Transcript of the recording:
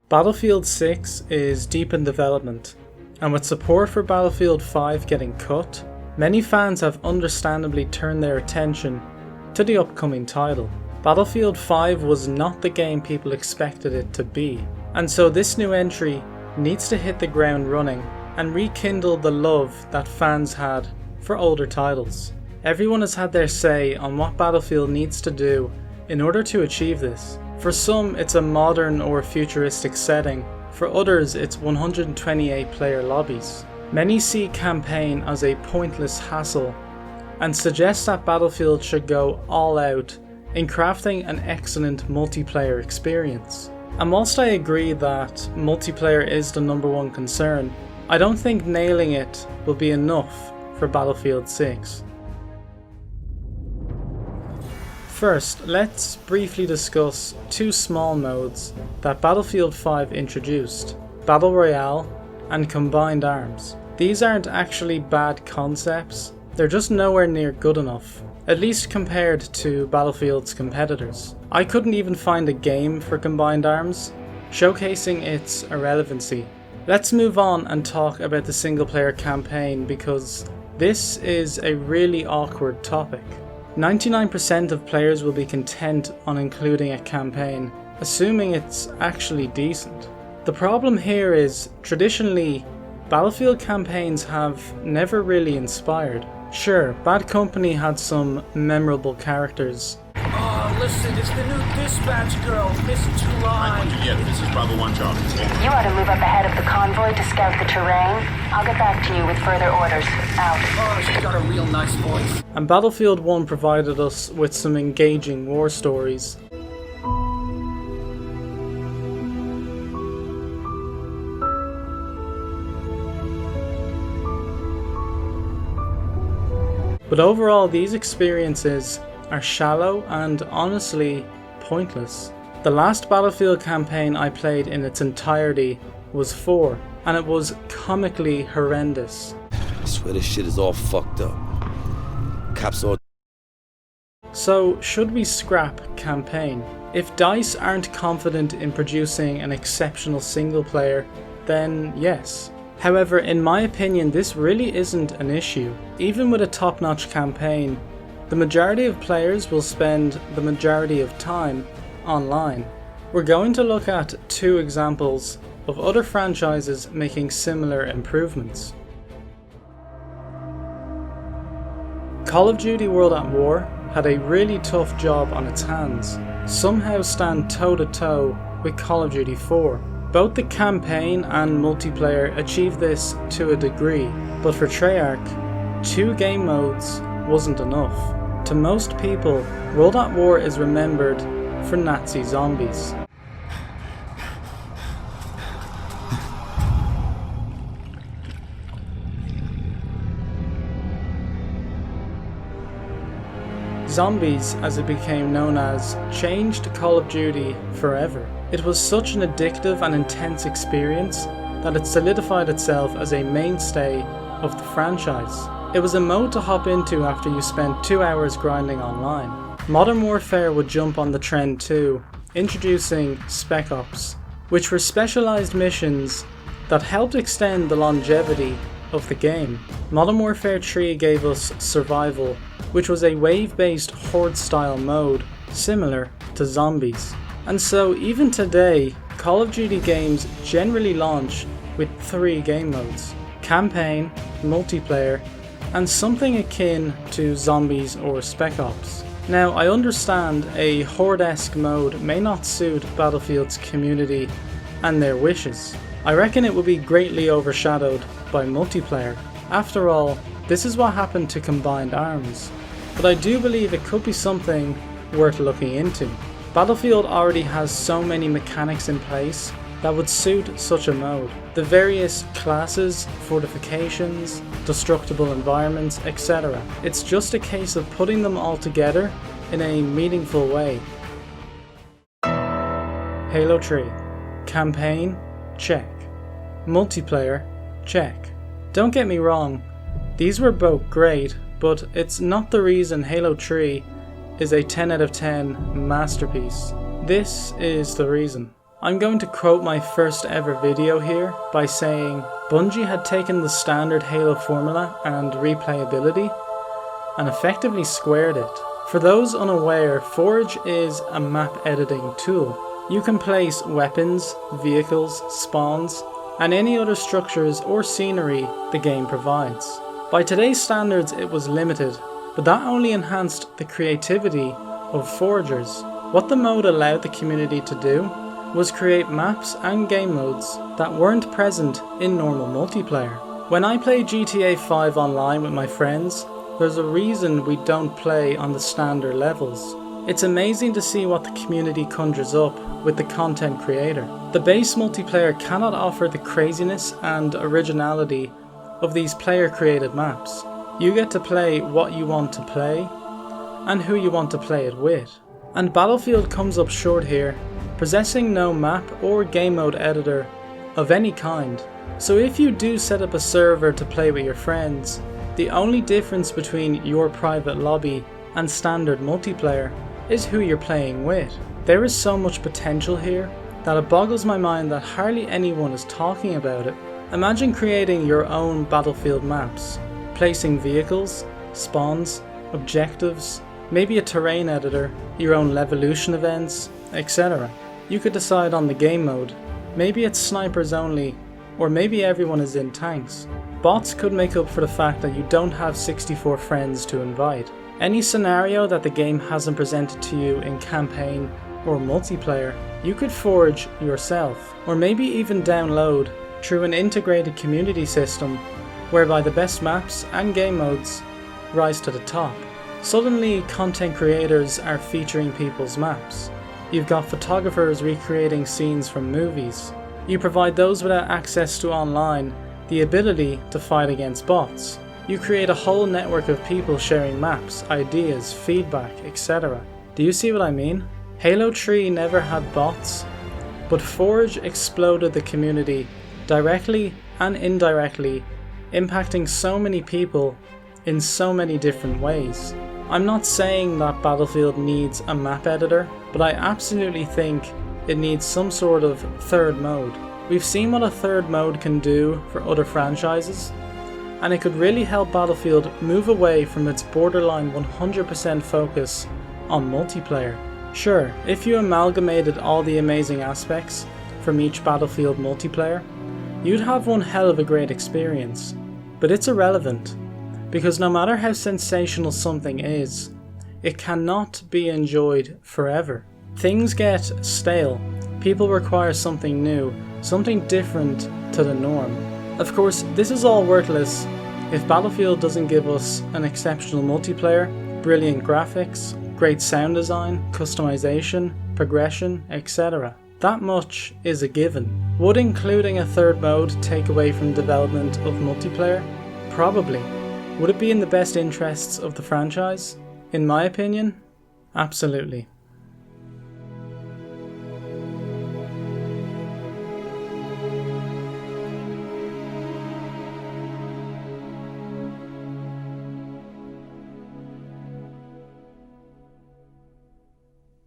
Battlefield 6 is deep in development, and with support for Battlefield 5 getting cut, many fans have understandably turned their attention to the upcoming title. Battlefield 5 was not the game people expected it to be, and so this new entry needs to hit the ground running and rekindle the love that fans had for older titles. Everyone has had their say on what Battlefield needs to do in order to achieve this. For some, it's a modern or futuristic setting. For others, it's 128 player lobbies. Many see campaign as a pointless hassle and suggest that Battlefield should go all out in crafting an excellent multiplayer experience. And whilst I agree that multiplayer is the #1 concern, I don't think nailing it will be enough for Battlefield 6. First, let's briefly discuss two small modes that Battlefield 5 introduced: Battle Royale and Combined Arms. These aren't actually bad concepts, they're just nowhere near good enough, at least compared to Battlefield's competitors. I couldn't even find a game for Combined Arms, showcasing its irrelevancy. Let's move on and talk about the single player campaign, because this is a really awkward topic. 99% of players will be content on including a campaign, assuming it's actually decent. The problem here is, traditionally, Battlefield campaigns have never really inspired. Sure, Bad Company had some memorable characters. Oh, listen, it's the new dispatch girl, Miss July. Yeah, this is Bravo 1 Charlie. You ought to move up ahead of the convoy to scout the terrain. I'll get back to you with further orders. Out. Oh, she's got a real nice voice. And Battlefield 1 provided us with some engaging war stories. But overall, these experiences are shallow and honestly pointless. The last Battlefield campaign I played in its entirety was 4, and it was comically horrendous. I swear this shit is all fucked up. Cops all. So, should we scrap campaign? If DICE aren't confident in producing an exceptional single player, then yes. However, in my opinion, this really isn't an issue. Even with a top-notch campaign, the majority of players will spend the majority of time online. We're going to look at two examples of other franchises making similar improvements. Call of Duty World at War had a really tough job on its hands. Somehow stand toe-to-toe with Call of Duty 4. Both the campaign and multiplayer achieved this to a degree, but for Treyarch, 2 game modes wasn't enough. To most people, World at War is remembered for Nazi zombies. Zombies, as it became known as, changed Call of Duty forever. It was such an addictive and intense experience that it solidified itself as a mainstay of the franchise. It was a mode to hop into after you spent 2 hours grinding online. Modern Warfare would jump on the trend too, introducing Spec Ops, which were specialised missions that helped extend the longevity of the game. Modern Warfare 3 gave us Survival, which was a wave-based horde-style mode similar to Zombies. And so even today, Call of Duty games generally launch with 3 game modes: Campaign, Multiplayer, and something akin to Zombies or Spec Ops. Now, I understand a horde-esque mode may not suit Battlefield's community and their wishes. I reckon it will be greatly overshadowed by multiplayer. After all, this is what happened to Combined Arms. But I do believe it could be something worth looking into. Battlefield already has so many mechanics in place that would suit such a mode. The various classes, fortifications, destructible environments, etc. It's just a case of putting them all together in a meaningful way. Halo 3. Campaign? Check. Multiplayer? Check. Don't get me wrong, these were both great, but it's not the reason Halo 3 is a 10 out of 10 masterpiece. This is the reason. I'm going to quote my first ever video here by saying Bungie had taken the standard Halo formula and replayability and effectively squared it. For those unaware, Forge is a map editing tool. You can place weapons, vehicles, spawns, and any other structures or scenery the game provides. By today's standards it was limited, but that only enhanced the creativity of forgers. What the mode allowed the community to do was create maps and game modes that weren't present in normal multiplayer. When I play GTA 5 online with my friends, there's a reason we don't play on the standard levels. It's amazing to see what the community conjures up with the content creator. The base multiplayer cannot offer the craziness and originality of these player created maps. You get to play what you want to play and who you want to play it with. And Battlefield comes up short here, possessing no map or game mode editor of any kind. So if you do set up a server to play with your friends, the only difference between your private lobby and standard multiplayer is who you're playing with. There is so much potential here that it boggles my mind that hardly anyone is talking about it. Imagine creating your own Battlefield maps, placing vehicles, spawns, objectives, maybe a terrain editor, your own Levolution events, etc. You could decide on the game mode. Maybe it's snipers only, or maybe everyone is in tanks. Bots could make up for the fact that you don't have 64 friends to invite. Any scenario that the game hasn't presented to you in campaign or multiplayer, you could forge yourself, or maybe even download through an integrated community system whereby the best maps and game modes rise to the top. Suddenly, content creators are featuring people's maps. You've got photographers recreating scenes from movies. You provide those without access to online the ability to fight against bots. You create a whole network of people sharing maps, ideas, feedback, etc. Do you see what I mean? Halo 3 never had bots, but Forge exploded the community directly and indirectly, impacting so many people in so many different ways. I'm not saying that Battlefield needs a map editor, but I absolutely think it needs some sort of third mode. We've seen what a third mode can do for other franchises, and it could really help Battlefield move away from its borderline 100% focus on multiplayer. Sure, if you amalgamated all the amazing aspects from each Battlefield multiplayer, you'd have one hell of a great experience. But it's irrelevant, because no matter how sensational something is, it cannot be enjoyed forever. Things get stale. People require something new, something different to the norm. Of course, this is all worthless if Battlefield doesn't give us an exceptional multiplayer, brilliant graphics, great sound design, customization, progression, etc. That much is a given. Would including a third mode take away from development of multiplayer? Probably. Would it be in the best interests of the franchise? In my opinion, absolutely.